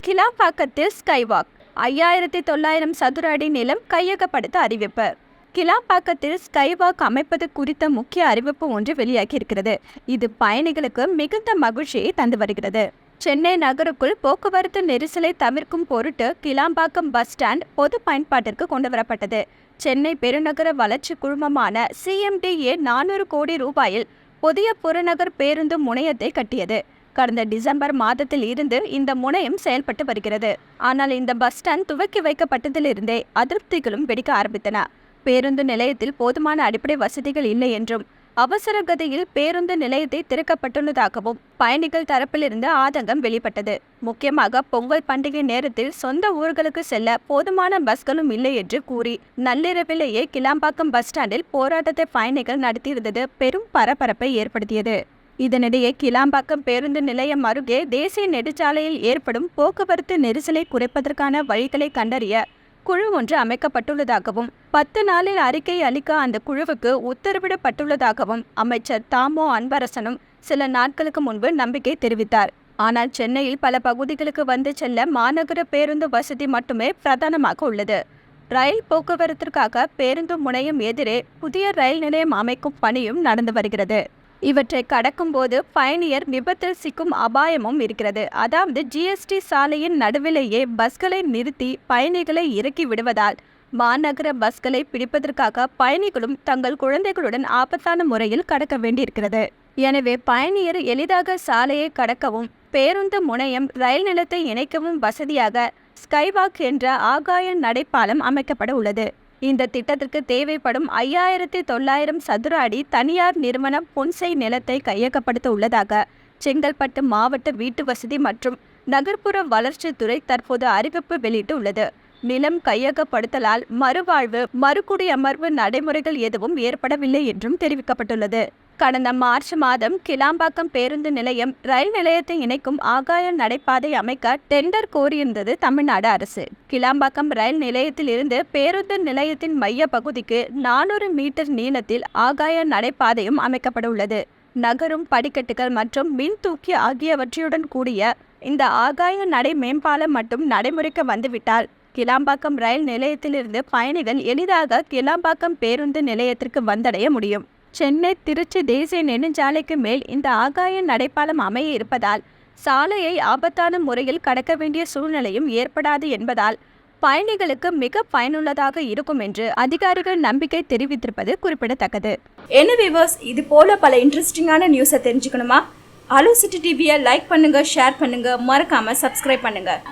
கிளாம்பாக்கத்தில் skywalk 5900 சதுர அடி நிலம் கையகப்படுத்த அறிவிப்பு. கிளாம்பாக்கத்தில் ஸ்கைவாக் அமைப்பது குறித்த முக்கிய அறிவிப்பு ஒன்று வெளியாகியிருக்கிறது. இது பயணிகளுக்கு மிகுந்த மகிழ்ச்சியை தந்து வருகிறது. சென்னை நகருக்குள் போக்குவரத்து நெரிசலை தவிர்க்கும் பொருட்டு கிளாம்பாக்கம் பஸ் ஸ்டாண்ட் பொது பயன்பாட்டிற்கு கொண்டுவரப்பட்டது. சென்னை பெருநகர வளர்ச்சி குழுமமான CMDA 400 கோடி ரூபாயில் புதிய புறநகர் பேருந்து முனையத்தை கட்டியது. கடந்த டிசம்பர் மாதத்தில் இருந்து இந்த முனையம் செயல்பட்டு வருகிறது. ஆனால் இந்த பஸ் ஸ்டாண்ட் துவக்கி வைக்கப்பட்டதிலிருந்தே அதிருப்திகளும் வெடிக்க ஆரம்பித்தன. பேருந்து நிலையத்தில் போதுமான அடிப்படை வசதிகள் இல்லை என்றும், அவசர கதியில் பேருந்து நிலையத்தை திறக்கப்பட்டுள்ளதாகவும் பயணிகள் தரப்பிலிருந்து ஆதங்கம் வெளிப்பட்டது. முக்கியமாக பொங்கல் பண்டிகை நேரத்தில் சொந்த ஊர்களுக்கு செல்ல போதுமான பஸ்களும் இல்லை என்று கூறி நள்ளிரவிலேயே கிளாம்பாக்கம் பஸ் ஸ்டாண்டில் போராட்டத்தை பயணிகள் நடத்தியிருந்தது பெரும் பரபரப்பை ஏற்படுத்தியது. இதனிடையே கிளாம்பாக்கம் பேருந்து நிலையம் அருகே தேசிய நெடுஞ்சாலையில் ஏற்படும் போக்குவரத்து நெரிசலை குறைப்பதற்கான வழிகளை கண்டறிய குழு ஒன்று அமைக்கப்பட்டுள்ளதாகவும் 10 நாளில் அறிக்கை அளிக்க அந்த குழுவுக்கு உத்தரவிடப்பட்டுள்ளதாகவும் அமைச்சர் தாமோ அன்பரசனும் சில நாட்களுக்கு முன்பு நம்பிக்கை தெரிவித்தார். ஆனால் சென்னையில் பல பகுதிகளுக்கு வந்து செல்ல மாநகர பேருந்து வசதி மட்டுமே பிரதானமாக உள்ளது. ரயில் போக்குவரத்திற்காக பேருந்து முனையம் எதிரே புதிய ரயில் நிலையம் அமைக்கும் பணியும் நடந்து வருகிறது. இவற்றை கடக்கும் போது பயணியர் விபத்தில் சிக்கும் அபாயமும் இருக்கிறது. அதாவது GST சாலையின் நடுவிலேயே பஸ்களை நிறுத்தி பயணிகளை இறக்கி விடுவதால் மாநகர பஸ்களை பிடிப்பதற்காக பயணிகளும் தங்கள் குழந்தைகளுடன் ஆபத்தான முறையில் கடக்க வேண்டியிருக்கிறது. எனவே பயணியர் எளிதாக சாலையை கடக்கவும் பேருந்து முனையம் ரயில் நிலையத்தை இணைக்கவும் வசதியாக ஸ்கைவாக் என்ற ஆகாய நடைபாலம் அமைக்கப்பட உள்ளது. இந்த திட்டத்திற்கு தேவைப்படும் 5900 சதுர அடி தனியார் நிறுவன பொன்சை நிலத்தை கையகப்படுத்த உள்ளதாக செங்கல்பட்டு மாவட்ட வீட்டு வசதி மற்றும் நகர்ப்புற வளர்ச்சித்துறை தற்போது அறிவிப்பு வெளியிட்டு உள்ளது. நிலம் கையகப்படுத்தலால் மறுவாழ்வு மறுகுடியமர்வு நடைமுறைகள் எதுவும் ஏற்படவில்லை என்றும் தெரிவிக்கப்பட்டுள்ளது. கடந்த மார்ச் மாதம் கிளாம்பாக்கம் பேருந்து நிலையம் ரயில் நிலையத்தை இணைக்கும் ஆகாய நடைபாதை அமைக்க டெண்டர் கோரியிருந்தது தமிழ்நாடு அரசு. கிளாம்பாக்கம் ரயில் நிலையத்தில் இருந்து பேருந்து நிலையத்தின் மைய பகுதிக்கு 400 மீட்டர் நீளத்தில் ஆகாய நடைபாதையும் அமைக்கப்பட உள்ளது. நகரும் படிக்கட்டுகள் மற்றும் மின் தூக்கி ஆகியவற்றுடன் கூடிய இந்த ஆகாய நடை மேம்பாலம் மட்டும் நடைமுறைக்கு வந்துவிட்டால் கிளாம்பாக்கம் ரயில் நிலையத்திலிருந்து பயணிகள் எளிதாக கிளாம்பாக்கம் பேருந்து நிலையத்திற்கு வந்தடைய முடியும். சென்னை திருச்சி தேசிய நெடுஞ்சாலைக்கு மேல் இந்த ஆகாய நடைபாலம் அமைய இருப்பதால் சாலையை ஆபத்தான முறையில் கடக்க வேண்டிய சூழ்நிலையும் ஏற்படாது என்பதால் பயணிகளுக்கு மிக பயனுள்ளதாக இருக்கும் என்று அதிகாரிகள் நம்பிக்கை தெரிவித்திருப்பது குறிப்பிடத்தக்கது. என்ன வியூவர்ஸ், இது போல பல இன்ட்ரெஸ்டிங்கான நியூஸை தெரிஞ்சுக்கணுமா? அலோ சிட்டி டிவியை லைக் பண்ணுங்க, ஷேர் பண்ணுங்க, மறக்காம சப்ஸ்கிரைப் பண்ணுங்க.